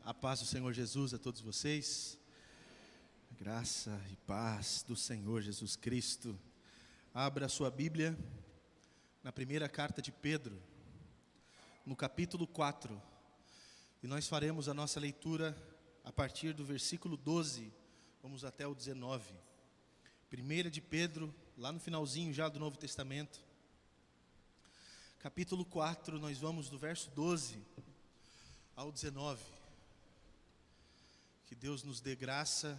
A paz do Senhor Jesus a todos vocês. Graça e paz do Senhor Jesus Cristo. Abra a sua Bíblia na primeira carta de Pedro, no capítulo 4. E nós faremos a nossa leitura a partir do versículo 12, vamos até o 19. Primeira de Pedro, lá no finalzinho já do Novo Testamento. Capítulo 4, nós vamos do verso 12 ao 19. Que Deus nos dê graça.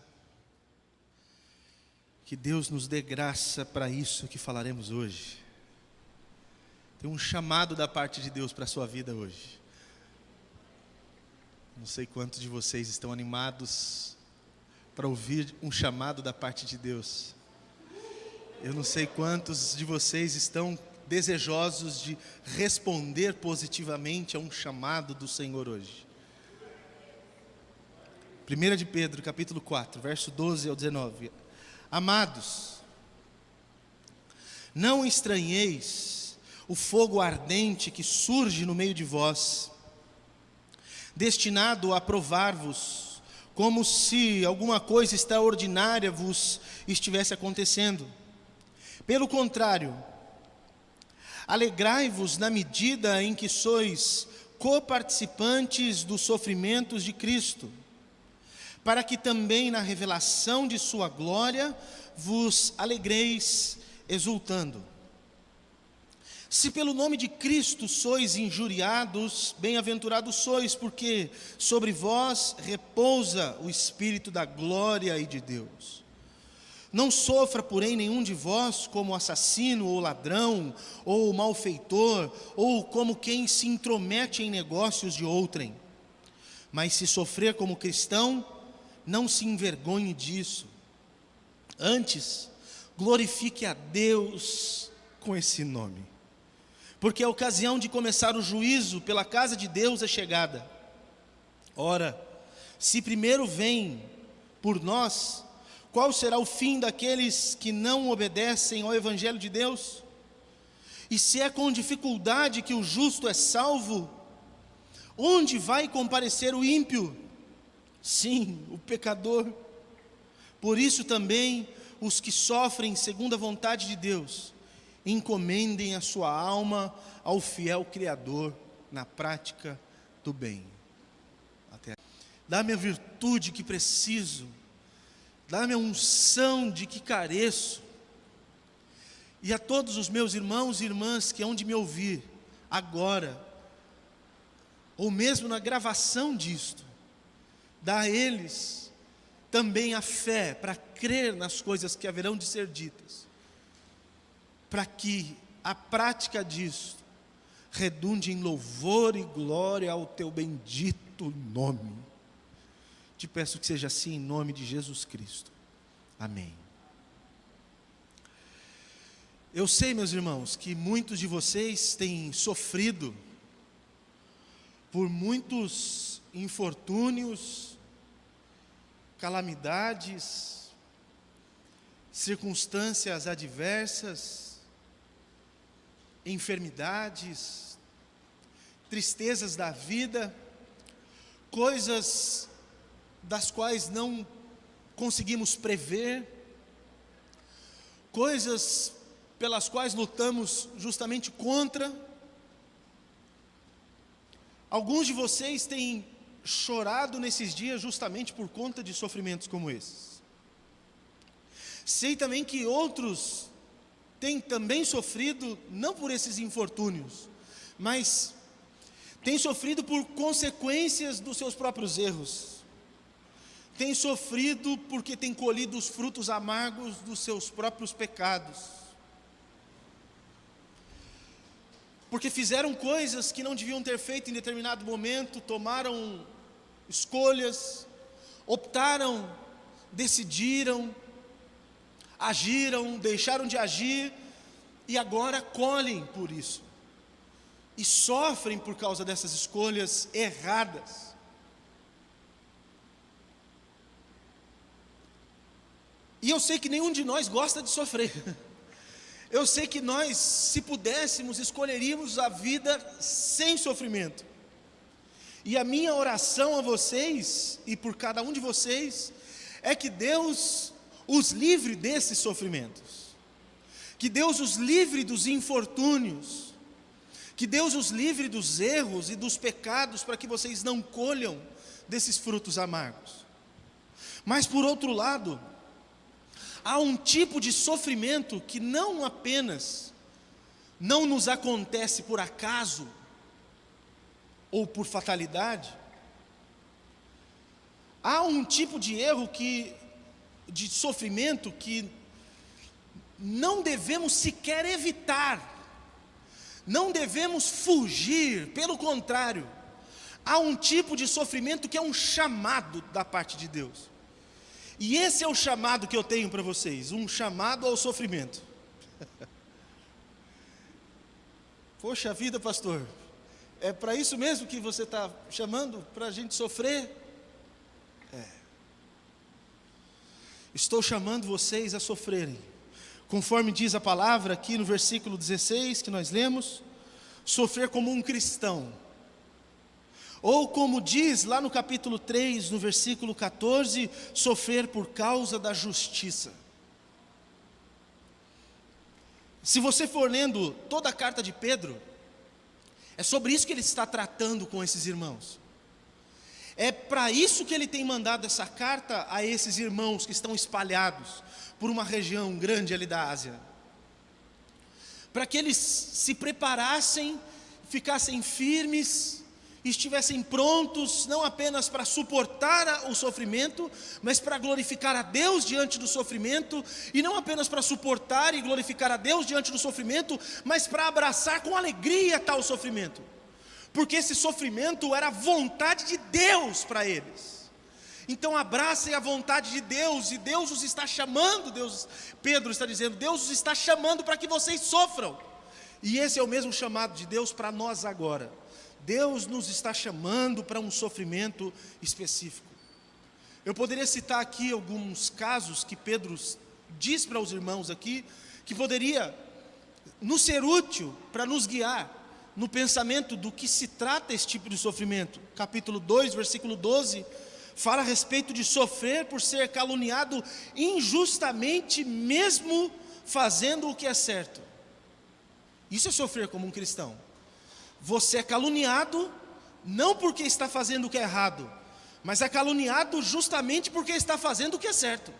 Que Deus nos dê graça para isso que falaremos hoje. Tem um chamado da parte de Deus para a sua vida hoje. Não sei quantos de vocês estão animados para ouvir um chamado da parte de Deus. Eu não sei quantos de vocês estão desejosos de responder positivamente a um chamado do Senhor hoje. 1 de Pedro, capítulo 4, verso 12 ao 19. Amados, não estranheis o fogo ardente que surge no meio de vós, destinado a provar-vos, como se alguma coisa extraordinária vos estivesse acontecendo. Pelo contrário, alegrai-vos na medida em que sois coparticipantes dos sofrimentos de Cristo, para que também na revelação de sua glória vos alegreis exultando. Se pelo nome de Cristo sois injuriados, bem-aventurados sois, porque sobre vós repousa o Espírito da glória e de Deus. Não sofra, porém, nenhum de vós como assassino, ou ladrão, ou malfeitor, ou como quem se intromete em negócios de outrem. Mas se sofrer como cristão, não se envergonhe disso. Antes, glorifique a Deus com esse nome. Porque a ocasião de começar o juízo pela casa de Deus é chegada. Ora, se primeiro vem por nós, qual será o fim daqueles que não obedecem ao Evangelho de Deus? E se é com dificuldade que o justo é salvo, onde vai comparecer o ímpio? Sim, o pecador. Por isso também os que sofrem segundo a vontade de Deus, encomendem a sua alma ao fiel Criador na prática do bem. Dá-me a virtude que preciso, dá-me a unção de que careço. E a todos os meus irmãos e irmãs que hão de me ouvir agora, ou mesmo na gravação disto, dá a eles também a fé para crer nas coisas que haverão de ser ditas, para que a prática disto redunde em louvor e glória ao teu bendito nome. Te peço que seja assim em nome de Jesus Cristo. Amém. Eu sei, meus irmãos, que muitos de vocês têm sofrido por muitos infortúnios, calamidades, circunstâncias adversas, enfermidades, tristezas da vida, coisas das quais não conseguimos prever, coisas pelas quais lutamos justamente contra. Alguns de vocês têm chorado nesses dias justamente por conta de sofrimentos como esses. Sei também que outros têm também sofrido, não por esses infortúnios, mas têm sofrido por consequências dos seus próprios erros. Têm sofrido porque têm colhido os frutos amargos dos seus próprios pecados. Porque fizeram coisas que não deviam ter feito em determinado momento, tomaram escolhas, optaram, decidiram, agiram, deixaram de agir, e agora colhem por isso, e sofrem por causa dessas escolhas erradas. E eu sei que nenhum de nós gosta de sofrer. Eu sei que nós, se pudéssemos, escolheríamos a vida sem sofrimento. E a minha oração a vocês, e por cada um de vocês, é que Deus os livre desses sofrimentos, que Deus os livre dos infortúnios, que Deus os livre dos erros e dos pecados, para que vocês não colham desses frutos amargos. Mas por outro lado, há um tipo de sofrimento que não apenas não nos acontece por acaso ou por fatalidade. Há um tipo de erro de sofrimento que não devemos sequer evitar, não devemos fugir, pelo contrário, há um tipo de sofrimento que é um chamado da parte de Deus. E esse é o chamado que eu tenho para vocês, um chamado ao sofrimento. Poxa vida, pastor, é para isso mesmo que você está chamando, para a gente sofrer? Estou chamando vocês a sofrerem, conforme diz a palavra aqui no versículo 16 que nós lemos, sofrer como um cristão. Ou como diz lá no capítulo 3, no versículo 14, sofrer por causa da justiça. Se você for lendo toda a carta de Pedro, é sobre isso que ele está tratando com esses irmãos. É para isso que ele tem mandado essa carta a esses irmãos que estão espalhados por uma região grande ali da Ásia. Para que eles se preparassem, ficassem firmes, estivessem prontos, não apenas para suportar o sofrimento, mas para glorificar a Deus diante do sofrimento, e não apenas para suportar e glorificar a Deus diante do sofrimento, mas para abraçar com alegria tal sofrimento, porque esse sofrimento era a vontade de Deus para eles. Então abracem a vontade de Deus, e Deus os está chamando, Pedro está dizendo, Deus os está chamando para que vocês sofram, e esse é o mesmo chamado de Deus para nós agora. Deus nos está chamando para um sofrimento específico. Eu poderia citar aqui alguns casos que Pedro diz para os irmãos aqui, que poderia nos ser útil para nos guiar no pensamento do que se trata esse tipo de sofrimento. Capítulo 2, versículo 12, fala a respeito de sofrer por ser caluniado injustamente, mesmo fazendo o que é certo. Isso é sofrer como um cristão. Você é caluniado, não porque está fazendo o que é errado, mas é caluniado justamente porque está fazendo o que é certo.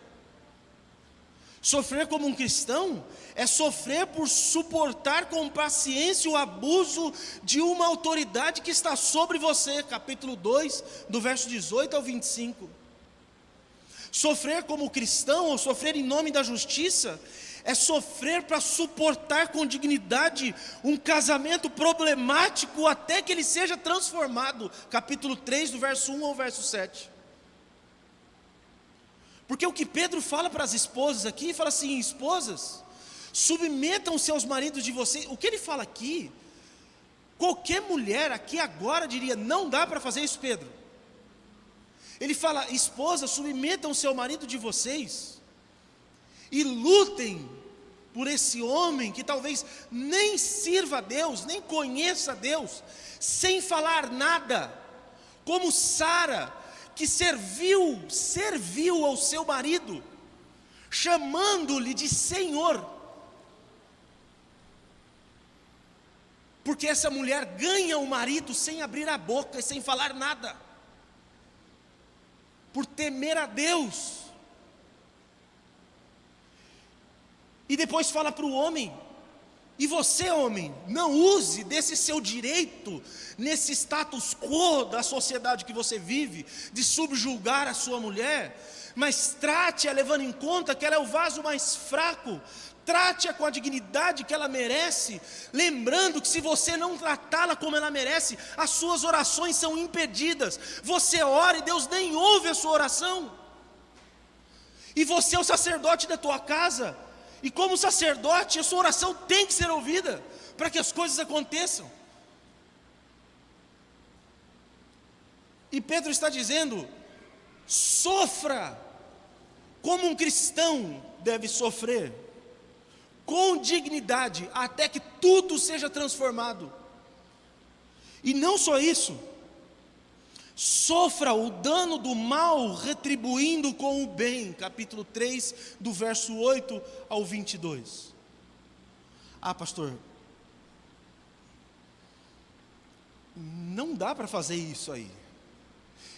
Sofrer como um cristão é sofrer por suportar com paciência o abuso de uma autoridade que está sobre você. Capítulo 2, do verso 18 ao 25. Sofrer como cristão, ou sofrer em nome da justiça, é sofrer para suportar com dignidade um casamento problemático até que ele seja transformado. Capítulo 3, do verso 1 ao verso 7. Porque o que Pedro fala para as esposas aqui, fala assim: esposas, submetam-se aos maridos de vocês. O que ele fala aqui, qualquer mulher aqui agora diria, não dá para fazer isso, Pedro. Ele fala: esposas, submetam-se ao marido de vocês, e lutem por esse homem que talvez nem sirva a Deus, nem conheça a Deus, sem falar nada, como Sara, que serviu ao seu marido, chamando-lhe de Senhor, porque essa mulher ganha o marido sem abrir a boca e sem falar nada, por temer a Deus. E depois fala para o homem: e você, homem, não use desse seu direito, nesse status quo da sociedade que você vive, de subjugar a sua mulher, mas trate-a levando em conta que ela é o vaso mais fraco, trate-a com a dignidade que ela merece, lembrando que se você não tratá-la como ela merece, as suas orações são impedidas. Você ora e Deus nem ouve a sua oração, e você é o sacerdote da tua casa, e como sacerdote, a sua oração tem que ser ouvida, para que as coisas aconteçam. E Pedro está dizendo: sofra como um cristão deve sofrer, com dignidade, até que tudo seja transformado. E não só isso, Sofra o dano do mal, retribuindo com o bem. Capítulo 3, do verso 8 ao 22. Ah, pastor, não dá para fazer isso aí.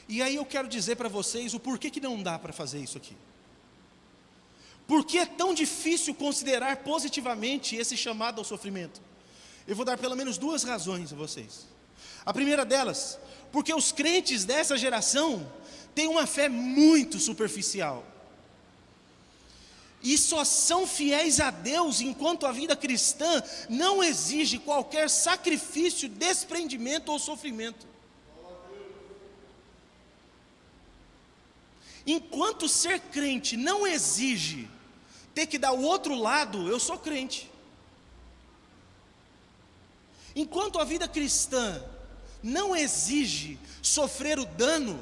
E aí eu quero dizer para vocês o porquê que não dá para fazer isso aqui. Por que é tão difícil considerar positivamente esse chamado ao sofrimento? Eu vou dar pelo menos 2 razões a vocês. A primeira delas, porque os crentes dessa geração têm uma fé muito superficial. E só são fiéis a Deus enquanto a vida cristã não exige qualquer sacrifício, desprendimento ou sofrimento. Enquanto ser crente não exige ter que dar o outro lado, eu sou crente. Enquanto a vida cristã não exige sofrer o dano,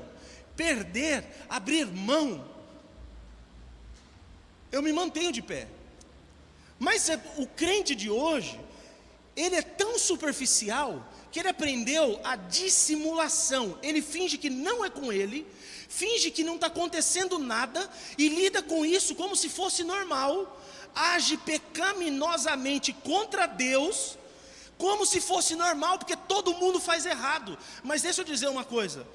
perder, abrir mão, eu me mantenho de pé. Mas o crente de hoje, ele é tão superficial, que ele aprendeu a dissimulação. Ele finge que não é com ele, finge que não está acontecendo nada, e lida com isso como se fosse normal, age pecaminosamente contra Deus, como se fosse normal, porque todo mundo faz errado. Mas deixa eu dizer uma coisa,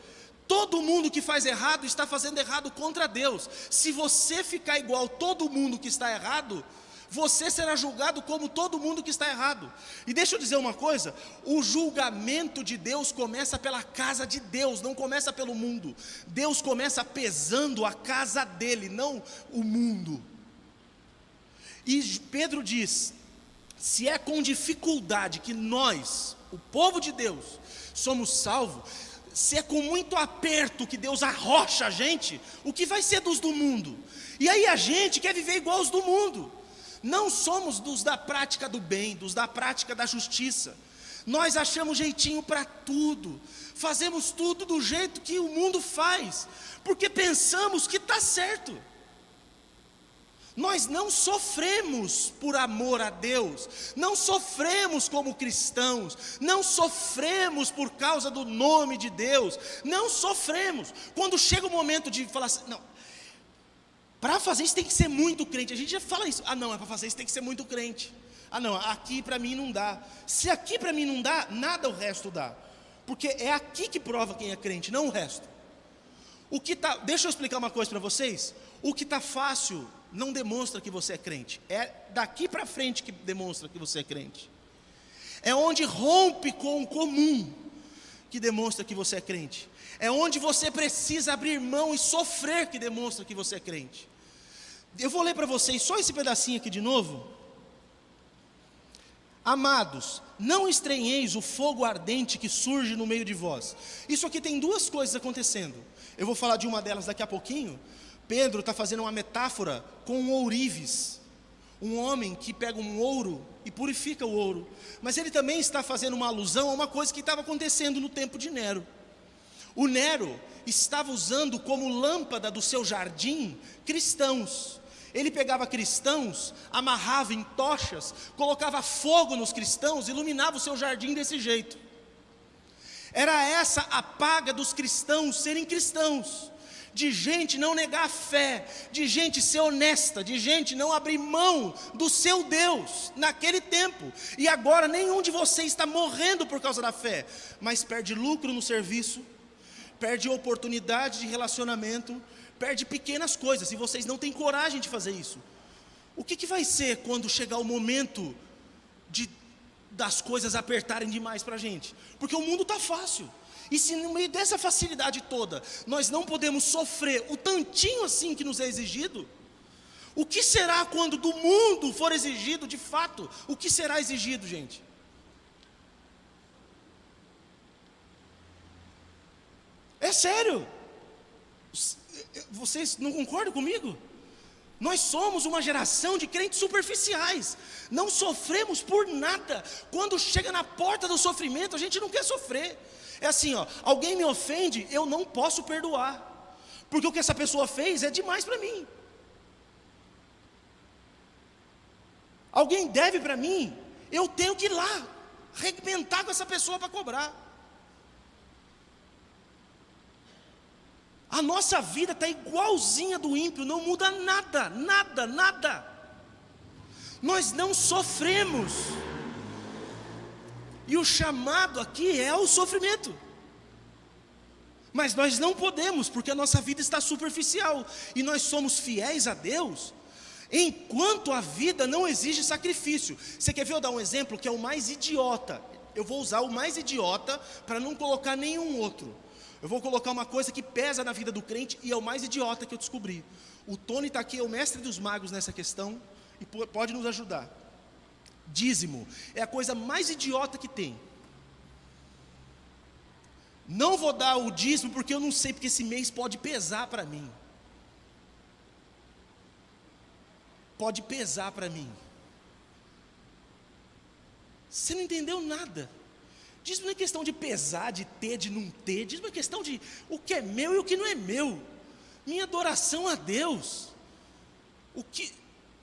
todo mundo que faz errado está fazendo errado contra Deus. Se você ficar igual todo mundo que está errado, você será julgado como todo mundo que está errado. E deixa eu dizer uma coisa, o julgamento de Deus começa pela casa de Deus, não começa pelo mundo. Deus começa pesando a casa dele, não o mundo. E Pedro diz, se é com dificuldade que nós, o povo de Deus, somos salvos, se é com muito aperto que Deus arrocha a gente, o que vai ser dos do mundo? E aí a gente quer viver igual os do mundo. Não somos dos da prática do bem, dos da prática da justiça. Nós achamos jeitinho para tudo, fazemos tudo do jeito que o mundo faz, porque pensamos que está certo. Nós não sofremos por amor a Deus, não sofremos como cristãos, não sofremos por causa do nome de Deus, não sofremos. Quando chega o momento de falar assim, não, para fazer isso tem que ser muito crente, a gente já fala isso, ah não, para fazer isso tem que ser muito crente, ah não, aqui para mim não dá. Se aqui para mim não dá, nada o resto dá, porque é aqui que prova quem é crente, não o resto. Deixa eu explicar uma coisa para vocês, o que está fácil não demonstra que você é crente, é daqui para frente que demonstra que você é crente. É onde rompe com o comum que demonstra que você é crente. É onde você precisa abrir mão e sofrer que demonstra que você é crente. Eu vou ler para vocês só esse pedacinho aqui de novo. Amados, não estranheis o fogo ardente que surge no meio de vós. Isso aqui tem 2 coisas acontecendo. Eu vou falar de uma delas daqui a pouquinho. Pedro está fazendo uma metáfora com um ourives, um homem que pega um ouro e purifica o ouro, mas ele também está fazendo uma alusão a uma coisa que estava acontecendo no tempo de Nero. O Nero estava usando como lâmpada do seu jardim cristãos. Ele pegava cristãos, amarrava em tochas, colocava fogo nos cristãos, iluminava o seu jardim desse jeito. Era essa a paga dos cristãos serem cristãos, de gente não negar a fé, de gente ser honesta, de gente não abrir mão do seu Deus naquele tempo. E agora nenhum de vocês está morrendo por causa da fé, mas perde lucro no serviço, perde oportunidade de relacionamento, perde pequenas coisas, e vocês não têm coragem de fazer isso. O que vai ser quando chegar o momento das coisas apertarem demais para a gente? Porque o mundo está fácil. E se no meio dessa facilidade toda, nós não podemos sofrer o tantinho assim que nos é exigido, o que será quando do mundo for exigido de fato? O que será exigido, gente? É sério. Vocês não concordam comigo? Nós somos uma geração de crentes superficiais, não sofremos por nada. Quando chega na porta do sofrimento, a gente não quer sofrer. É assim, alguém me ofende, eu não posso perdoar, porque o que essa pessoa fez é demais para mim. Alguém deve para mim, eu tenho que ir lá, arrebentar com essa pessoa para cobrar. A nossa vida está igualzinha do ímpio, não muda nada, nada, nada. Nós não sofremos. E o chamado aqui é o sofrimento. Mas nós não podemos, porque a nossa vida está superficial. E nós somos fiéis a Deus, enquanto a vida não exige sacrifício. Você quer ver eu dar um exemplo que é o mais idiota? Eu vou usar o mais idiota para não colocar nenhum outro. Eu vou colocar uma coisa que pesa na vida do crente e é o mais idiota que eu descobri. O Tony está aqui, é o mestre dos magos nessa questão e pode nos ajudar. Dízimo é a coisa mais idiota que tem. Não vou dar o dízimo porque eu não sei, porque esse mês pode pesar para mim. Pode pesar para mim. Você não entendeu nada. Dízimo não é questão de pesar, de ter, de não ter. Dízimo é questão de o que é meu e o que não é meu. Minha adoração a Deus.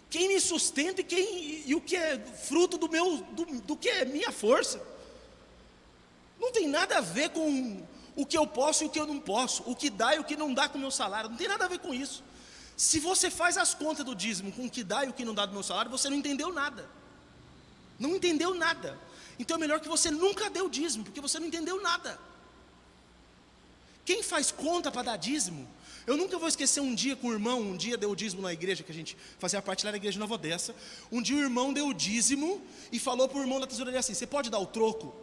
Quem me sustenta e o que é fruto do que é minha força. Não tem nada a ver com o que eu posso e o que eu não posso, o que dá e o que não dá com o meu salário, não tem nada a ver com isso. Se você faz as contas do dízimo com o que dá e o que não dá do meu salário, você não entendeu nada. Não entendeu nada. Então é melhor que você nunca dê o dízimo, porque você não entendeu nada. Quem faz conta para dar dízimo? Eu nunca vou esquecer um dia com o irmão, um dia deu o dízimo na igreja, que a gente fazia parte lá da igreja de Nova Odessa. Um dia o irmão deu o dízimo e falou para o irmão da tesouraria assim: você pode dar o troco?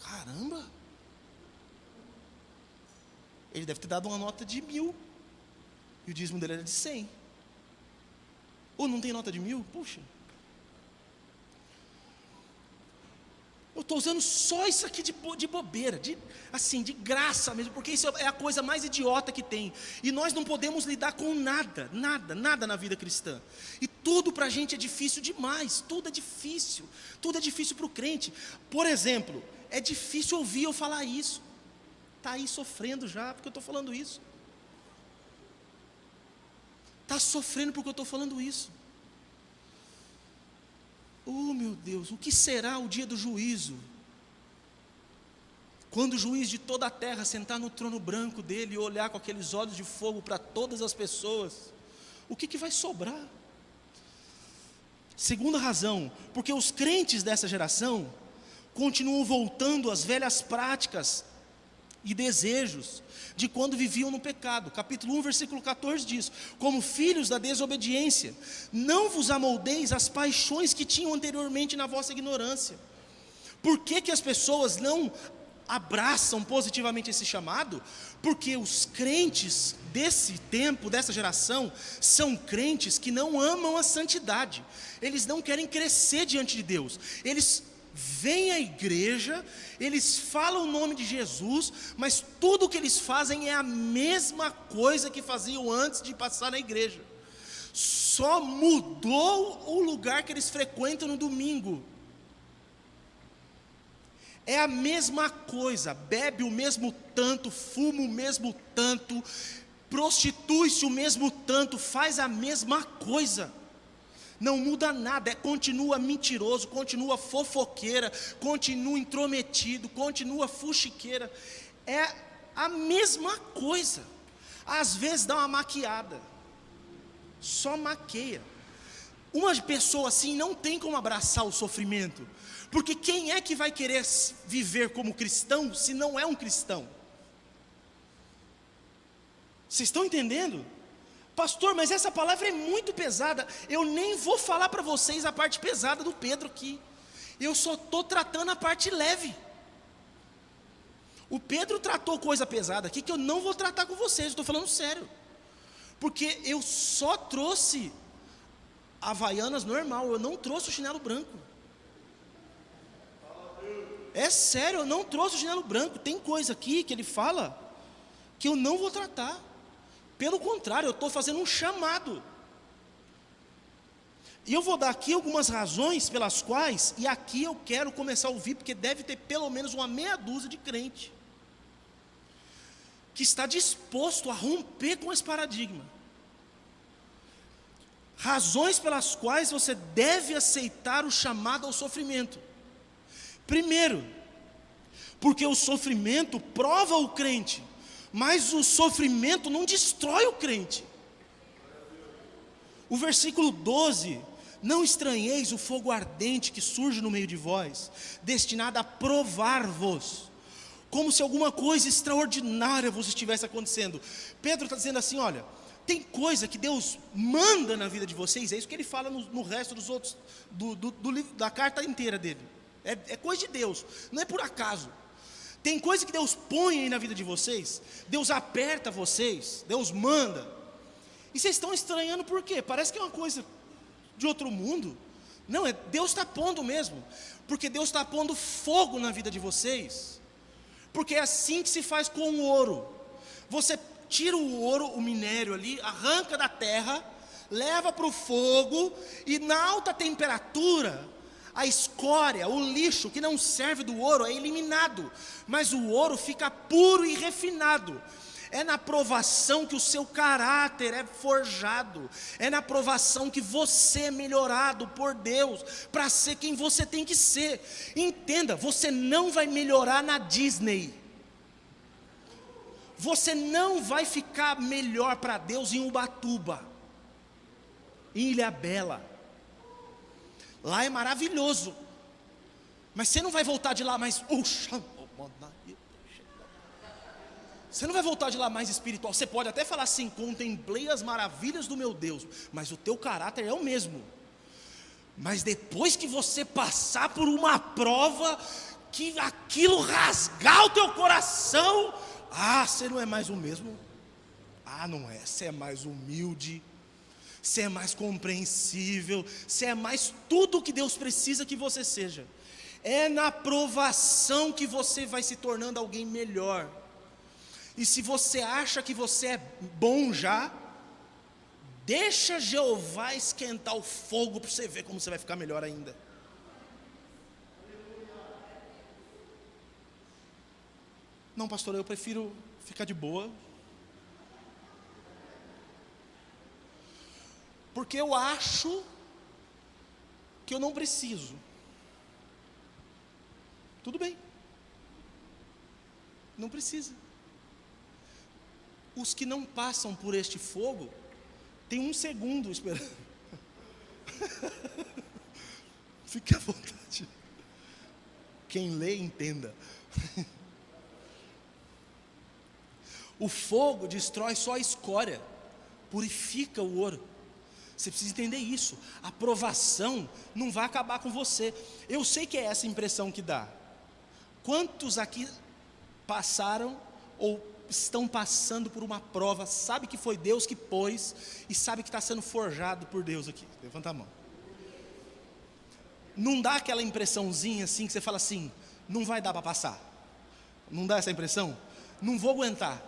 Caramba! Ele deve ter dado uma nota de 1.000 e o dízimo dele era de 100. Ou não tem nota de 1.000? Puxa, eu estou usando só isso aqui de bobeira, assim, de graça mesmo, porque isso é a coisa mais idiota que tem. E nós não podemos lidar com nada, nada, nada na vida cristã. E tudo para a gente é difícil demais, tudo é difícil para o crente. Por exemplo, é difícil ouvir eu falar isso. Está aí sofrendo já, porque eu estou falando isso. Está sofrendo porque eu estou falando isso. Oh meu Deus, o que será o dia do juízo? Quando o juiz de toda a terra sentar no trono branco dele e olhar com aqueles olhos de fogo para todas as pessoas, o que vai sobrar? Segunda razão, porque os crentes dessa geração continuam voltando às velhas práticas e desejos de quando viviam no pecado. Capítulo 1, versículo 14 diz: como filhos da desobediência, não vos amoldeis às paixões que tinham anteriormente na vossa ignorância. Por que as pessoas não abraçam positivamente esse chamado? Porque os crentes desse tempo, dessa geração, são crentes que não amam a santidade. Eles não querem crescer diante de Deus. Eles vêm à igreja, eles falam o nome de Jesus, mas tudo o que eles fazem é a mesma coisa que faziam antes de passar na igreja. Só mudou o lugar que eles frequentam no domingo. É a mesma coisa, bebe o mesmo tanto, fuma o mesmo tanto, prostitui-se o mesmo tanto, faz a mesma coisa. Não muda nada, continua mentiroso, continua fofoqueira, continua intrometido, continua fuxiqueira. É a mesma coisa. Às vezes dá uma maquiada, só maqueia. Uma pessoa assim não tem como abraçar o sofrimento, porque quem é que vai querer viver como cristão se não é um cristão? Vocês estão entendendo? Pastor, mas essa palavra é muito pesada. Eu nem vou falar para vocês a parte pesada do Pedro aqui. Eu só estou tratando a parte leve. O Pedro tratou coisa pesada aqui que eu não vou tratar com vocês, estou falando sério. Porque eu só trouxe Havaianas normal, eu não trouxe o chinelo branco. É sério, eu não trouxe o chinelo branco. Tem coisa aqui que ele fala que eu não vou tratar. Pelo contrário, eu estou fazendo um chamado. E eu vou dar aqui algumas razões pelas quais, e aqui eu quero começar a ouvir, porque deve ter pelo menos uma meia dúzia de crente que está disposto a romper com esse paradigma. Razões pelas quais você deve aceitar o chamado ao sofrimento. Primeiro, porque o sofrimento prova o crente, mas o sofrimento não destrói o crente. O versículo 12: não estranheis o fogo ardente que surge no meio de vós, destinado a provar-vos, como se alguma coisa extraordinária vos estivesse acontecendo. Pedro está dizendo assim: olha, tem coisa que Deus manda na vida de vocês, é isso que ele fala no resto dos outros, da carta inteira dele, é coisa de Deus, não é por acaso. Tem coisa que Deus põe aí na vida de vocês, Deus aperta vocês, Deus manda, e vocês estão estranhando por quê? Parece que é uma coisa de outro mundo. Não, Deus está pondo mesmo, porque Deus está pondo fogo na vida de vocês, porque é assim que se faz com o ouro. Você tira o ouro, o minério ali, arranca da terra, leva para o fogo, e na alta temperatura, a escória, o lixo que não serve do ouro é eliminado, mas o ouro fica puro e refinado. É na provação que o seu caráter é forjado, é na provação que você é melhorado por Deus, para ser quem você tem que ser. Entenda, você não vai melhorar na Disney, você não vai ficar melhor para Deus em Ubatuba, em Ilhabela. Lá é maravilhoso, mas você não vai voltar de lá mais você não vai voltar de lá mais espiritual. Você pode até falar assim: contemplei as maravilhas do meu Deus, mas o teu caráter é o mesmo. Mas depois que você passar por uma prova, que aquilo rasgar o teu coração, você não é mais o mesmo. Não é, você é mais humilde, você é mais compreensível, você é mais tudo o que Deus precisa que você seja. É na provação que você vai se tornando alguém melhor. E se você acha que você é bom já, deixa Jeová esquentar o fogo para você ver como você vai ficar melhor ainda. Não, pastor, eu prefiro ficar de boa, porque eu acho que eu não preciso. Tudo bem, não precisa. Os que não passam por este fogo, tem 1 segundo esperando. Fique à vontade. Quem lê, entenda. O fogo destrói só a escória, purifica o ouro. Você precisa entender isso. A provação não vai acabar com você. Eu sei que é essa impressão que dá. Quantos aqui passaram ou estão passando por uma prova, sabe que foi Deus que pôs, e sabe que está sendo forjado por Deus aqui? Levanta a mão. Não dá aquela impressãozinha assim, que você fala assim: não vai dar para passar? Não dá essa impressão? Não vou aguentar.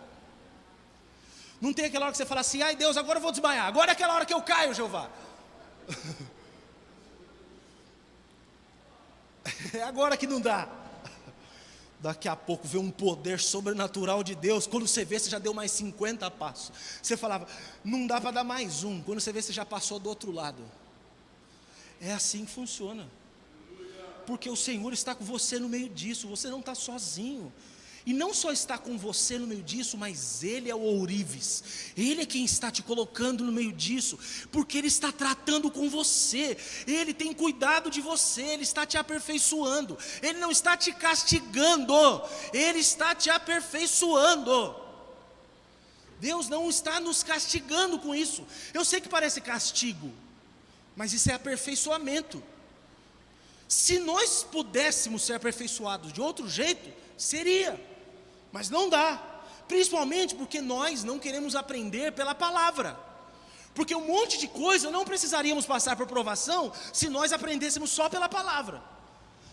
Não tem aquela hora que você fala assim: ai Deus, agora eu vou desmaiar, agora é aquela hora que eu caio, Jeová. É agora que não dá. Daqui a pouco vê um poder sobrenatural de Deus. Quando você vê, você já deu mais 50 passos. Você falava: não dá para dar mais um. Quando você vê, você já passou do outro lado. É assim que funciona, porque o Senhor está com você no meio disso. Você não está sozinho. E não só está com você no meio disso, mas Ele é o ourives. Ele é quem está te colocando no meio disso, porque Ele está tratando com você. Ele tem cuidado de você, Ele está te aperfeiçoando. Ele não está te castigando, Ele está te aperfeiçoando. Deus não está nos castigando com isso. Eu sei que parece castigo, mas isso é aperfeiçoamento. Se nós pudéssemos ser aperfeiçoados de outro jeito, seria. Mas não dá, principalmente porque nós não queremos aprender pela palavra, porque um monte de coisa não precisaríamos passar por provação se nós aprendêssemos só pela palavra.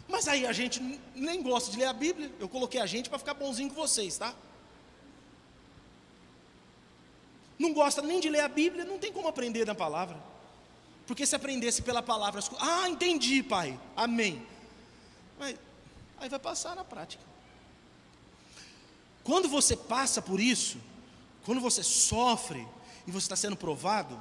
Mas aí a gente nem gosta de ler a Bíblia. Eu coloquei a gente para ficar bonzinho com vocês, tá? Não gosta nem de ler a Bíblia, não tem como aprender na palavra, porque se aprendesse pela palavra, entendi, pai, amém, mas aí vai passar na prática. Quando você passa por isso, quando você sofre e você está sendo provado,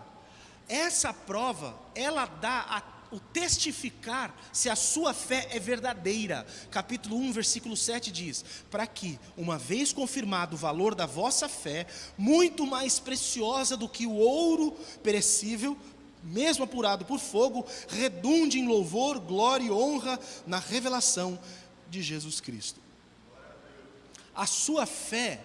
essa prova, ela dá o testificar se a sua fé é verdadeira. Capítulo 1, versículo 7 diz: para que, uma vez confirmado o valor da vossa fé, muito mais preciosa do que o ouro perecível, mesmo apurado por fogo, redunde em louvor, glória e honra na revelação de Jesus Cristo. A sua fé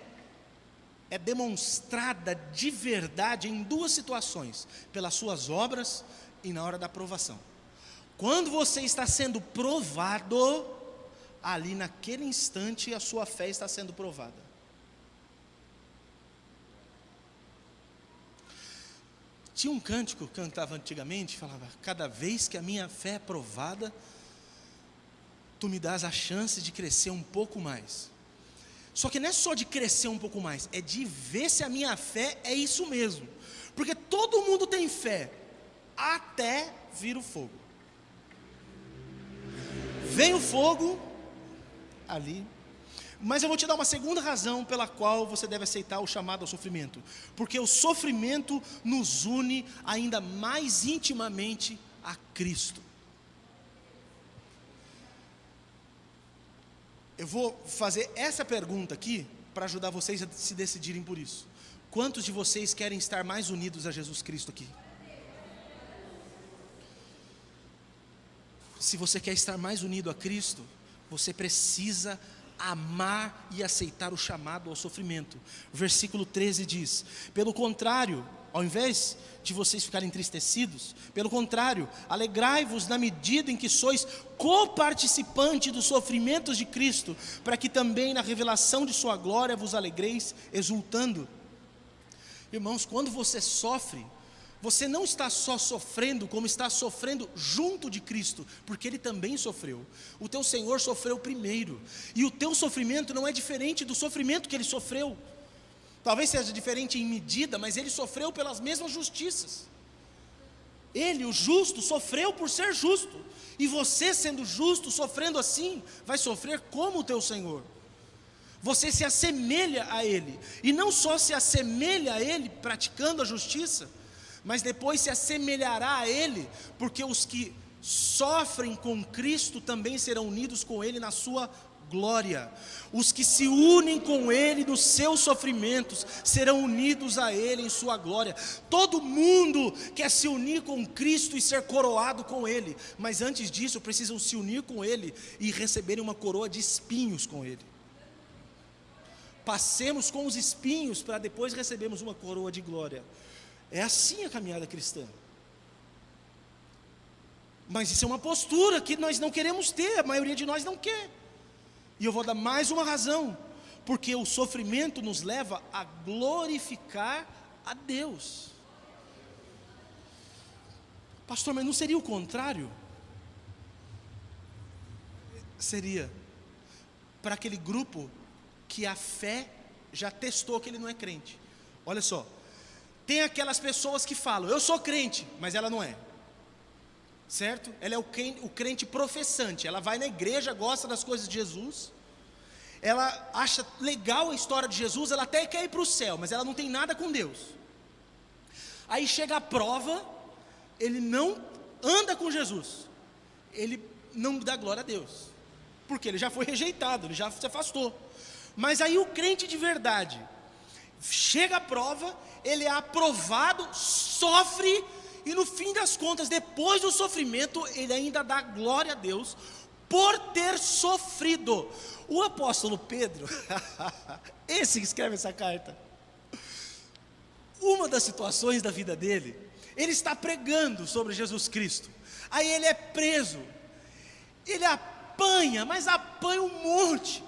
é demonstrada de verdade em duas situações: pelas suas obras e na hora da provação. Quando você está sendo provado, ali naquele instante a sua fé está sendo provada. Tinha um cântico que cantava antigamente, falava: cada vez que a minha fé é provada, tu me dás a chance de crescer um pouco mais. Só que não é só de crescer um pouco mais, é de ver se a minha fé é isso mesmo. Porque todo mundo tem fé, até vir o fogo. Vem o fogo, ali. Mas eu vou te dar uma segunda razão pela qual você deve aceitar o chamado ao sofrimento. Porque o sofrimento nos une ainda mais intimamente a Cristo. Eu vou fazer essa pergunta aqui para ajudar vocês a se decidirem por isso. Quantos de vocês querem estar mais unidos a Jesus Cristo aqui? Se você quer estar mais unido a Cristo, você precisa amar e aceitar o chamado ao sofrimento. O versículo 13 diz: pelo contrário, ao invés de vocês ficarem entristecidos, pelo contrário, alegrai-vos na medida em que sois coparticipantes dos sofrimentos de Cristo, para que também na revelação de sua glória vos alegreis, exultando. Irmãos, quando você sofre, você não está só sofrendo, como está sofrendo junto de Cristo, porque Ele também sofreu. O teu Senhor sofreu primeiro, e o teu sofrimento não é diferente do sofrimento que Ele sofreu. Talvez seja diferente em medida, mas Ele sofreu pelas mesmas justiças. Ele, o justo, sofreu por ser justo, e você, sendo justo, sofrendo assim, vai sofrer como o teu Senhor. Você se assemelha a Ele, e não só se assemelha a Ele praticando a justiça, mas depois se assemelhará a Ele, porque os que sofrem com Cristo também serão unidos com Ele na sua glória. Os que se unem com Ele nos seus sofrimentos serão unidos a Ele em sua glória. Todo mundo quer se unir com Cristo e ser coroado com Ele, mas antes disso precisam se unir com Ele e receberem uma coroa de espinhos com Ele. Passemos com os espinhos para depois recebermos uma coroa de glória. É assim a caminhada cristã. Mas isso é uma postura que nós não queremos ter, a maioria de nós não quer. E eu vou dar mais uma razão, porque o sofrimento nos leva a glorificar a Deus. Pastor, mas não seria o contrário? Seria para aquele grupo que a fé já testou que ele não é crente. Olha só, tem aquelas pessoas que falam: eu sou crente, mas ela não é. Certo? Ela é o crente professante. Ela vai na igreja, gosta das coisas de Jesus, ela acha legal a história de Jesus, ela até quer ir para o céu, mas ela não tem nada com Deus. Aí chega a prova, ele não anda com Jesus, ele não dá glória a Deus, porque ele já foi rejeitado, ele já se afastou. Mas aí o crente de verdade, chega a prova, ele é aprovado, sofre, e no fim das contas, depois do sofrimento, ele ainda dá glória a Deus por ter sofrido. O apóstolo Pedro, esse que escreve essa carta, uma das situações da vida dele, ele está pregando sobre Jesus Cristo, aí ele é preso, ele apanha, mas apanha um monte.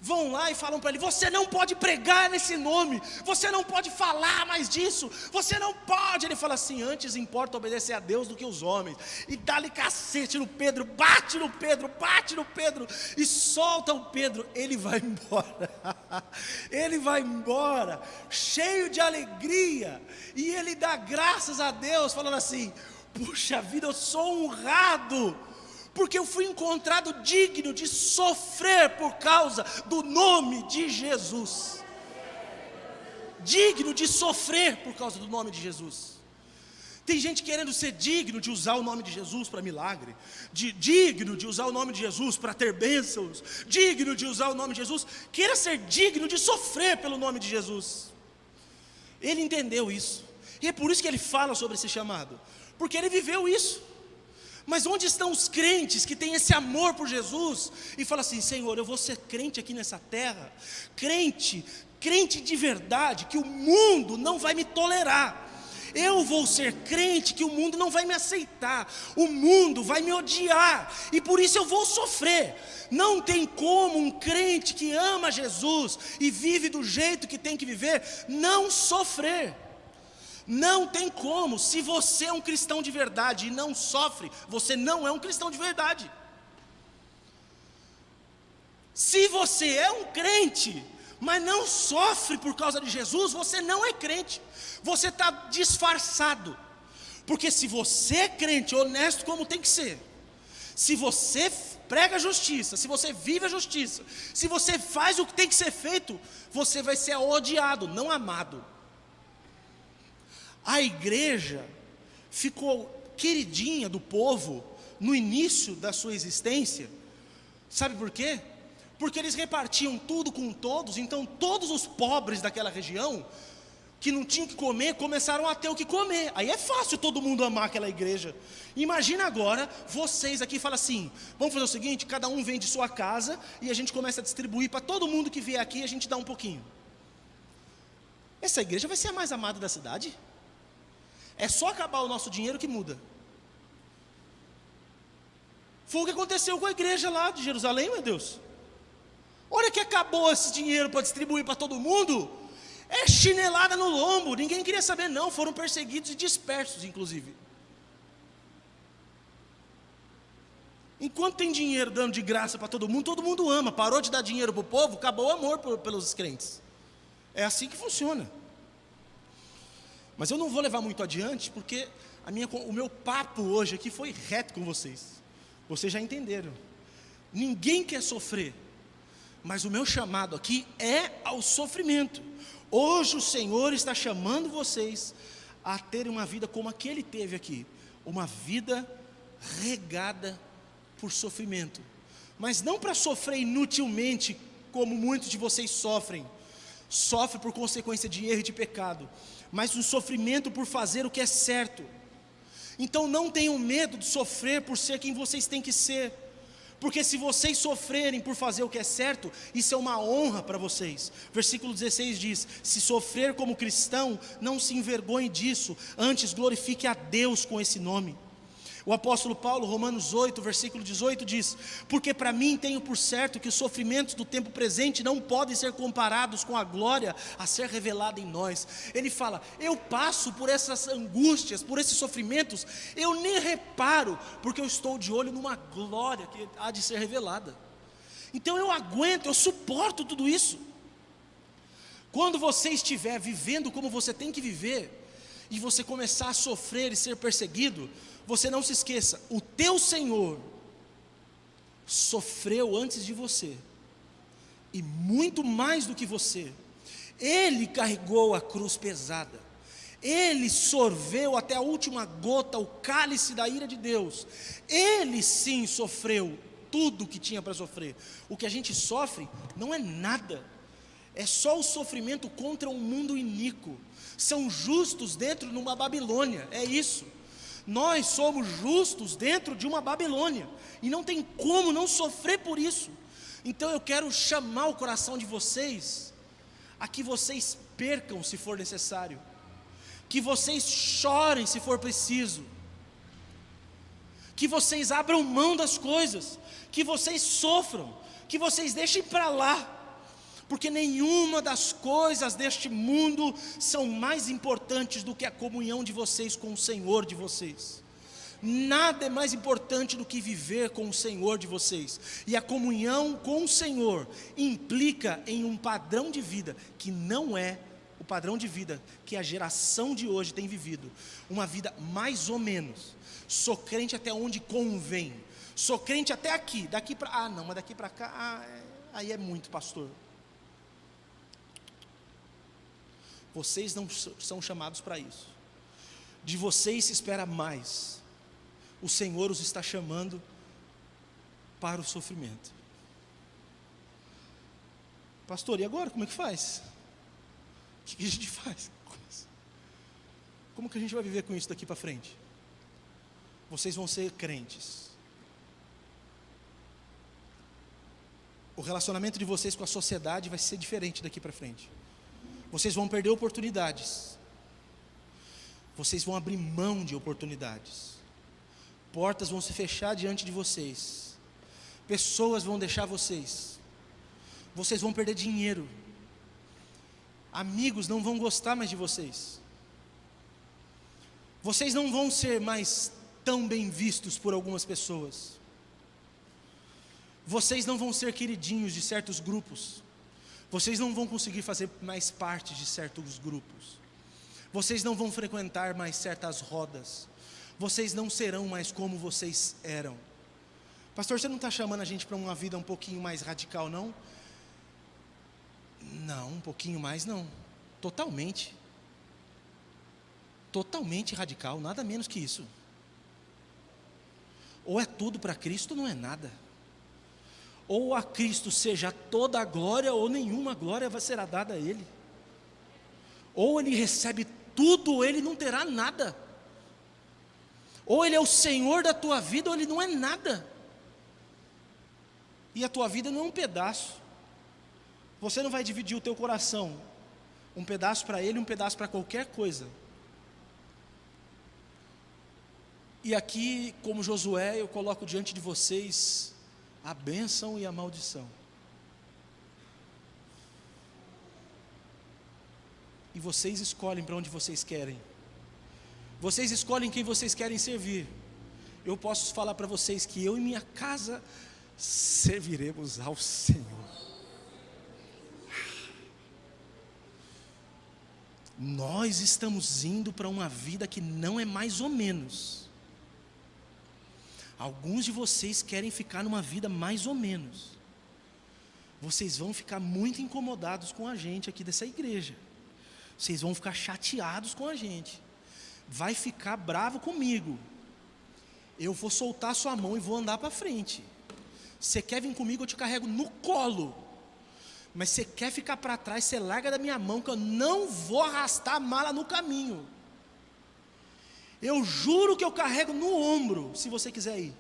Vão lá e falam para ele: você não pode pregar nesse nome, você não pode falar mais disso, você não pode. Ele fala assim: antes importa obedecer a Deus do que os homens. E dá-lhe cacete no Pedro, bate no Pedro, e solta o Pedro. Ele vai embora, ele vai embora, cheio de alegria, e ele dá graças a Deus, falando assim: puxa vida, eu sou honrado, porque eu fui encontrado digno de sofrer por causa do nome de Jesus. Digno de sofrer por causa do nome de Jesus. Tem gente querendo ser digno de usar o nome de Jesus para milagre, digno de usar o nome de Jesus para ter bênçãos, digno de usar o nome de Jesus, queira ser digno de sofrer pelo nome de Jesus. Ele entendeu isso, e é por isso que ele fala sobre esse chamado, porque ele viveu isso. Mas onde estão os crentes que têm esse amor por Jesus e falam assim: Senhor, eu vou ser crente aqui nessa terra, crente de verdade, que o mundo não vai me tolerar. Eu vou ser crente que o mundo não vai me aceitar, o mundo vai me odiar, e por isso eu vou sofrer. Não tem como um crente que ama Jesus e vive do jeito que tem que viver, não sofrer. Não tem como. Se você é um cristão de verdade e não sofre, você não é um cristão de verdade. Se você é um crente, mas não sofre por causa de Jesus, você não é crente, você está disfarçado. Porque se você é crente, honesto como tem que ser, se você prega a justiça, se você vive a justiça, se você faz o que tem que ser feito, você vai ser odiado, não amado. A igreja ficou queridinha do povo no início da sua existência. Sabe por quê? Porque eles repartiam tudo com todos. Então todos os pobres daquela região, que não tinham o que comer, começaram a ter o que comer. Aí é fácil todo mundo amar aquela igreja. Imagina agora, vocês aqui falam assim: vamos fazer o seguinte, cada um vende sua casa, e a gente começa a distribuir para todo mundo que vier aqui, a gente dá um pouquinho. Essa igreja vai ser a mais amada da cidade? É só acabar o nosso dinheiro que muda. Foi o que aconteceu com a igreja lá de Jerusalém, meu Deus. Olha que acabou esse dinheiro para distribuir para todo mundo, é chinelada no lombo, ninguém queria saber não, foram perseguidos e dispersos inclusive. Enquanto tem dinheiro dando de graça para todo mundo ama. Parou de dar dinheiro para o povo, acabou o amor pelos crentes. É assim que funciona. Mas eu não vou levar muito adiante, porque o meu papo hoje aqui foi reto com vocês. Vocês já entenderam. Ninguém quer sofrer, mas o meu chamado aqui é ao sofrimento. Hoje o Senhor está chamando vocês a terem uma vida como a que Ele teve aqui. Uma vida regada por sofrimento. Mas não para sofrer inutilmente, como muitos de vocês sofrem. Sofre por consequência de erro e de pecado, mas um sofrimento por fazer o que é certo. Então não tenham medo de sofrer por ser quem vocês têm que ser, porque se vocês sofrerem por fazer o que é certo, isso é uma honra para vocês. Versículo 16 diz: se sofrer como cristão, não se envergonhe disso, antes glorifique a Deus com esse nome. O apóstolo Paulo, Romanos 8, versículo 18 diz: porque para mim tenho por certo que os sofrimentos do tempo presente não podem ser comparados com a glória a ser revelada em nós. Ele fala: eu passo por essas angústias, por esses sofrimentos, eu nem reparo, porque eu estou de olho numa glória que há de ser revelada. Então eu aguento, eu suporto tudo isso. Quando você estiver vivendo como você tem que viver, e você começar a sofrer e ser perseguido, você não se esqueça, o teu Senhor sofreu antes de você, e muito mais do que você. Ele carregou a cruz pesada, Ele sorveu até a última gota o cálice da ira de Deus. Ele sim sofreu tudo o que tinha para sofrer. O que a gente sofre não é nada, é só o sofrimento contra um mundo iníquo. São justos dentro de uma Babilônia, é isso. Nós somos justos dentro de uma Babilônia, e não tem como não sofrer por isso. Então eu quero chamar o coração de vocês, a que vocês percam se for necessário, que vocês chorem se for preciso, que vocês abram mão das coisas, que vocês sofram, que vocês deixem para lá, porque nenhuma das coisas deste mundo são mais importantes do que a comunhão de vocês com o Senhor de vocês. Nada é mais importante do que viver com o Senhor de vocês. E a comunhão com o Senhor implica em um padrão de vida que não é o padrão de vida que a geração de hoje tem vivido. Uma vida mais ou menos. Sou crente até onde convém. Sou crente até aqui. Daqui para... não, mas daqui para cá... aí é muito, pastor. Vocês não são chamados para isso. De vocês se espera mais. O Senhor os está chamando para o sofrimento. Pastor, e agora? Como é que faz? O que a gente faz? Como que a gente vai viver com isso daqui para frente? Vocês vão ser crentes. O relacionamento de vocês com a sociedade vai ser diferente daqui para frente. Vocês vão perder oportunidades. Vocês vão abrir mão de oportunidades. Portas vão se fechar diante de vocês. Pessoas vão deixar vocês. Vocês vão perder dinheiro. Amigos não vão gostar mais de vocês. Vocês não vão ser mais tão bem vistos por algumas pessoas. Vocês não vão ser queridinhos de certos grupos. Vocês não vão conseguir fazer mais parte de certos grupos. Vocês não vão frequentar mais certas rodas. Vocês não serão mais como vocês eram. Pastor, você não está chamando a gente para uma vida um pouquinho mais radical, não? Não, um pouquinho mais não. Totalmente. Totalmente radical, nada menos que isso. Ou é tudo para Cristo, ou não é nada. Ou a Cristo seja toda a glória, ou nenhuma glória vai ser dada a Ele. Ou Ele recebe tudo, ou Ele não terá nada. Ou Ele é o Senhor da tua vida, ou Ele não é nada. E a tua vida não é um pedaço. Você não vai dividir o teu coração, um pedaço para Ele, um pedaço para qualquer coisa. E aqui, como Josué, eu coloco diante de vocês a bênção e a maldição. E vocês escolhem para onde vocês querem. Vocês escolhem quem vocês querem servir. Eu posso falar para vocês que eu e minha casa serviremos ao Senhor. Nós estamos indo para uma vida que não é mais ou menos. Alguns de vocês querem ficar numa vida mais ou menos. Vocês vão ficar muito incomodados com a gente aqui dessa igreja. Vocês vão ficar chateados com a gente. Vai ficar bravo comigo. Eu vou soltar sua mão e vou andar para frente. Você quer vir comigo, eu te carrego no colo. Mas você quer ficar para trás, você larga da minha mão, que eu não vou arrastar a mala no caminho. Eu juro que eu carrego no ombro, se você quiser ir.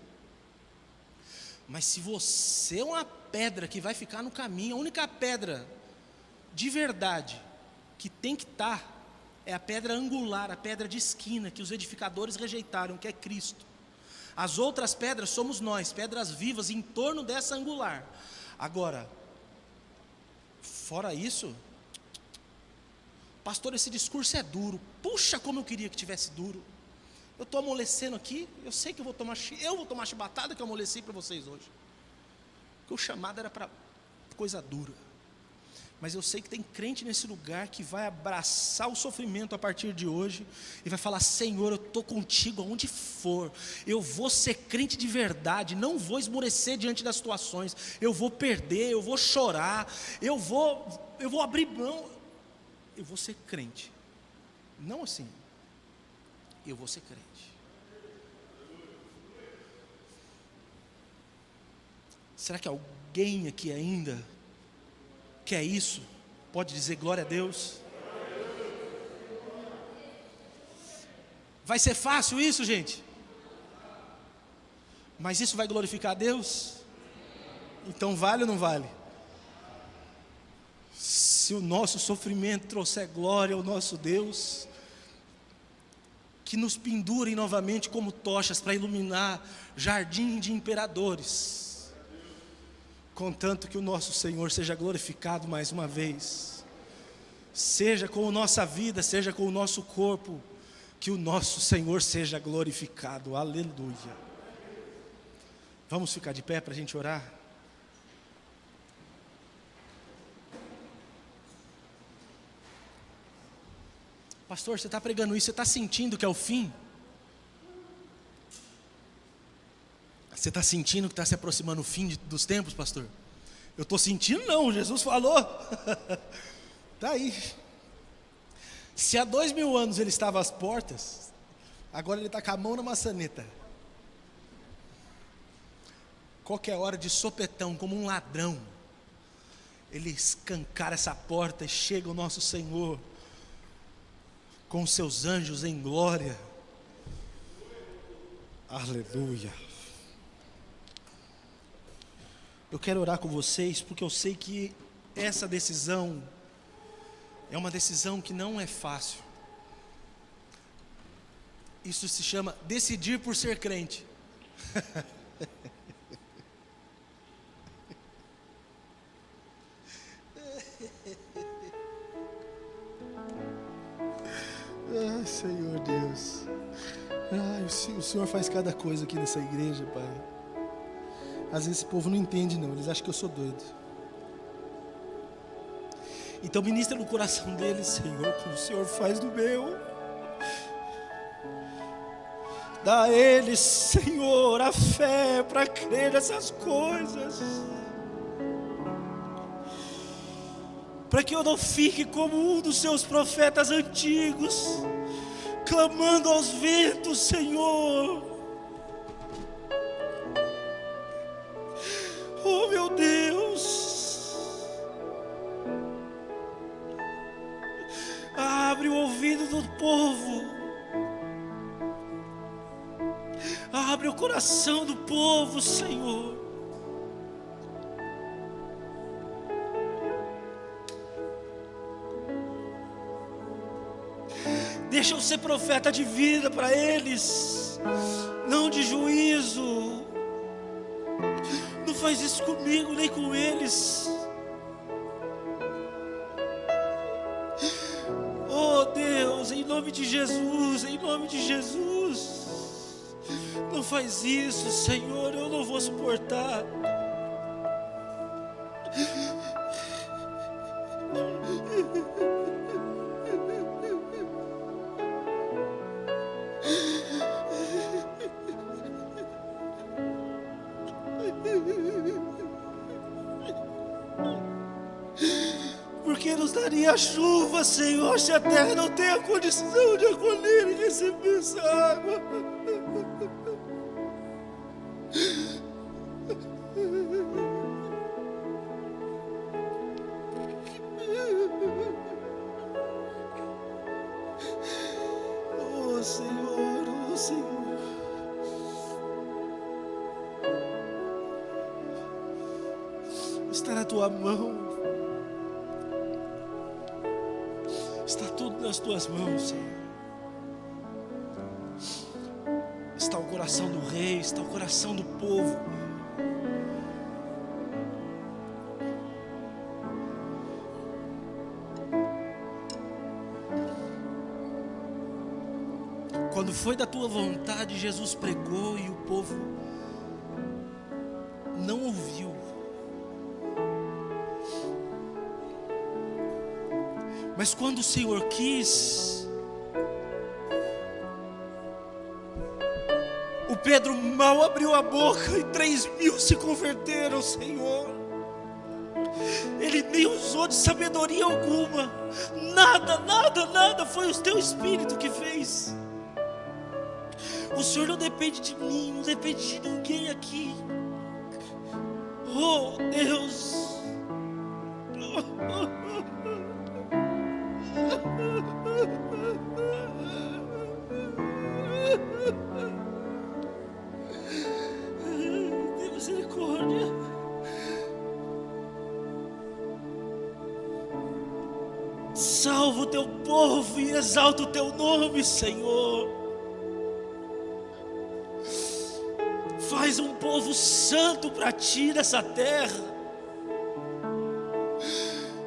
Mas se você é uma pedra que vai ficar no caminho, a única pedra de verdade que tem que estar é a pedra angular, a pedra de esquina que os edificadores rejeitaram, que é Cristo. As outras pedras somos nós, pedras vivas em torno dessa angular. Agora, fora isso, pastor, esse discurso é duro. Puxa, como eu queria que tivesse duro. Eu estou amolecendo aqui, eu sei que eu vou tomar chibatada que eu amoleci para vocês hoje. Porque o chamado era para coisa dura. Mas eu sei que tem crente nesse lugar que vai abraçar o sofrimento a partir de hoje e vai falar: Senhor, eu estou contigo aonde for. Eu vou ser crente de verdade, não vou esmorecer diante das situações. Eu vou perder, eu vou chorar, eu vou abrir mão. Eu vou ser crente. Não assim. Eu vou ser crente. Será que alguém aqui ainda quer isso? Pode dizer glória a Deus? Vai ser fácil isso, gente? Mas isso vai glorificar a Deus? Então vale ou não vale? Se o nosso sofrimento trouxer glória ao nosso Deus, que nos pendurem novamente como tochas para iluminar jardim de imperadores, contanto que o nosso Senhor seja glorificado mais uma vez, seja com a nossa vida, seja com o nosso corpo, que o nosso Senhor seja glorificado, aleluia. Vamos ficar de pé para a gente orar? Pastor, você está pregando isso, você está sentindo que é o fim? Você está sentindo que está se aproximando o fim dos tempos, pastor? Eu estou sentindo não, Jesus falou. Está aí. Se há 2000 anos ele estava às portas, Agora ele está com a mão na maçaneta. Qualquer hora, de sopetão, como um ladrão, ele escancara essa porta e chega o nosso Senhor com os seus anjos em glória. Aleluia. Eu quero orar com vocês, porque eu sei que essa decisão é uma decisão que não é fácil. Isso se chama decidir por ser crente. Ai, Senhor Deus. Ai, o Senhor faz cada coisa aqui nessa igreja, Pai. Às vezes esse povo não entende não, eles acham que eu sou doido. Então ministra no coração deles, Senhor, como o Senhor faz no meu. Dá a eles, Senhor, a fé para crer nessas coisas. Para que eu não fique como um dos seus profetas antigos, clamando aos ventos, Senhor. Oh, meu Deus, abre o ouvido do povo, abre o coração do povo, Senhor. Deixa eu ser profeta de vida para eles, não de juízo. Não faz isso comigo nem com eles. Oh Deus, em nome de Jesus, em nome de Jesus, não faz isso, Senhor, eu não vou suportar. Porque nos daria a chuva, Senhor, se a terra não tem a condição de acolher e receber essa água. Oh Senhor, oh Senhor. Está na tua mão. Está tudo nas tuas mãos, Senhor. Está o coração do rei, está o coração do povo. Quando foi da tua vontade, Jesus pregou e o povo não ouviu. Mas quando o Senhor quis, o Pedro mal abriu a boca e 3.000 se converteram, Senhor. Ele nem usou de sabedoria alguma, nada, foi o teu Espírito que fez. O Senhor não depende de mim, não depende de ninguém aqui. Oh Deus, tem misericórdia. Salva o teu povo e exalta o teu nome, Senhor. Faz um povo santo para ti nessa terra.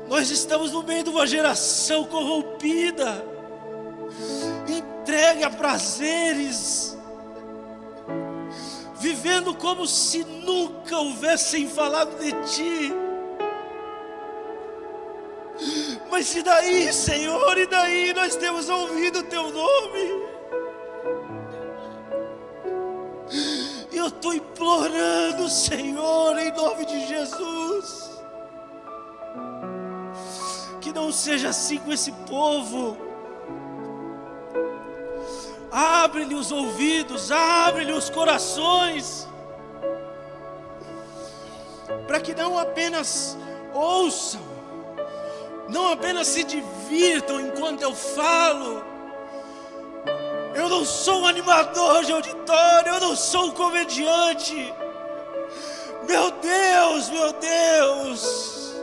Nós estamos no meio de uma geração corrompida, entregue a prazeres, vivendo como se nunca houvessem falado de ti. Mas e daí, Senhor, e daí nós temos ouvido o teu nome? E eu estou implorando, Senhor, em nome de Jesus, que não seja assim com esse povo. Abre-lhe os ouvidos, abre-lhe os corações, para que não apenas ouçam, não apenas se divirtam enquanto eu falo. Eu não sou um animador de auditório, eu não sou um comediante. Meu Deus, meu Deus,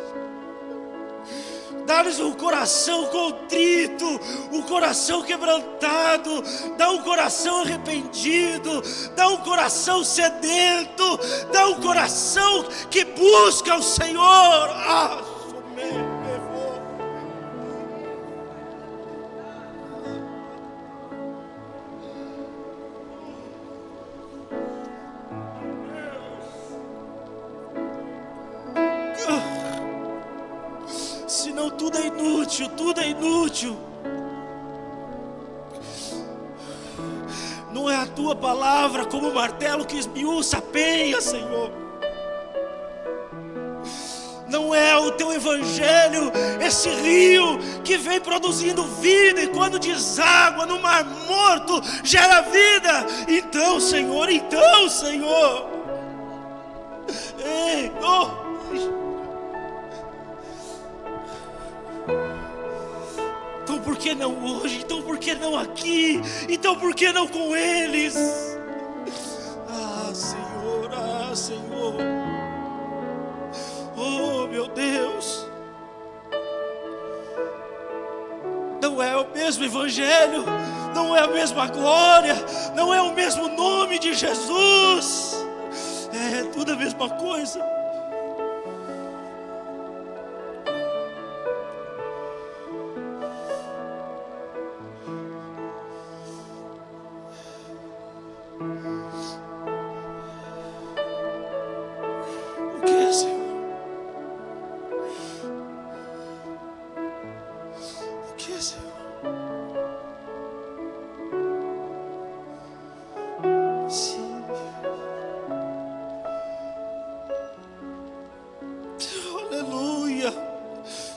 dá-nos um coração contrito, um coração quebrantado, dá um coração arrependido, dá um coração sedento, dá um coração que busca o Senhor. Senão tudo é inútil, tudo é inútil. Não é a tua palavra como o martelo que esmiuça a penha, Senhor. Não é o teu evangelho, esse rio que vem produzindo vida e quando deságua no mar morto gera vida. Então, Senhor, ei, Então por que não hoje? Então por que não aqui? Então por que não com eles? Senhor, oh meu Deus, não é o mesmo evangelho, não é a mesma glória, não é o mesmo nome de Jesus, é tudo a mesma coisa.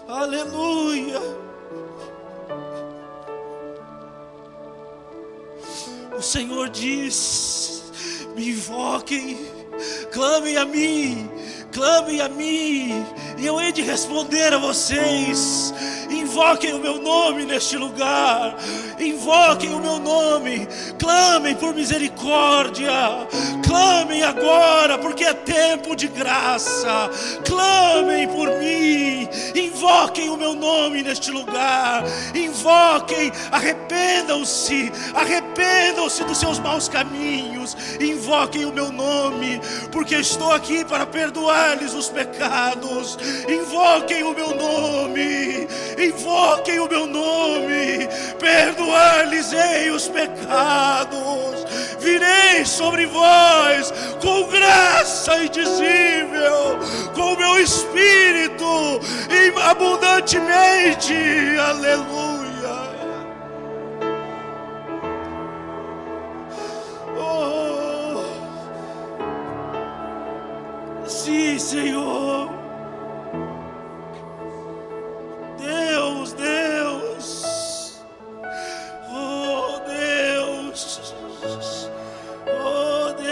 Aleluia. O Senhor diz: me invoquem, clamem a mim, e eu hei de responder a vocês. Invoquem o meu nome neste lugar, invoquem o meu nome, clamem por misericórdia, clamem agora, porque é tempo de graça, clamem por mim, invoquem o meu nome neste lugar, invoquem, arrependam-se dos seus maus caminhos, invoquem o meu nome, porque eu estou aqui para perdoar-lhes os pecados. Invoquem o meu nome, perdoar-lhes-ei os pecados, virei sobre vós com graça indizível, com o meu espírito abundantemente. Aleluia. Sim, Senhor. Deus, oh Deus, oh Deus.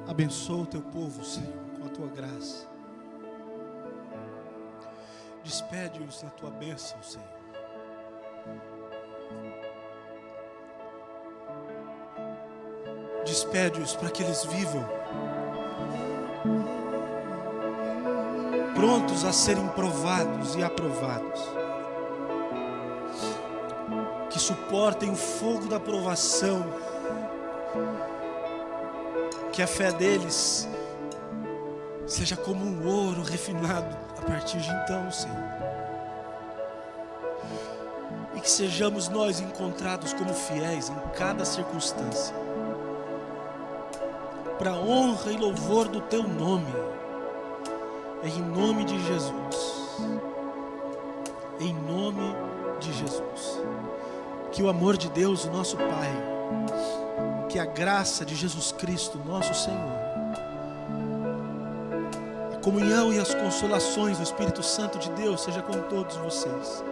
Abençoa o teu povo, Senhor, com a tua graça. Despede-os da tua bênção, Senhor. Despede-os para que eles vivam prontos a serem provados e aprovados, que suportem o fogo da provação, que a fé deles seja como um ouro refinado a partir de então, Senhor. E que sejamos nós encontrados como fiéis em cada circunstância, para a honra e louvor do Teu nome, em nome de Jesus. Em nome de Jesus. Que o amor de Deus, o nosso Pai, que a graça de Jesus Cristo, nosso Senhor, a comunhão e as consolações do Espírito Santo de Deus seja com todos vocês.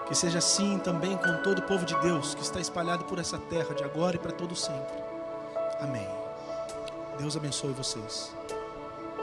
Que seja assim também com todo o povo de Deus que está espalhado por essa terra, de agora e para todo sempre. Amém. Deus abençoe vocês.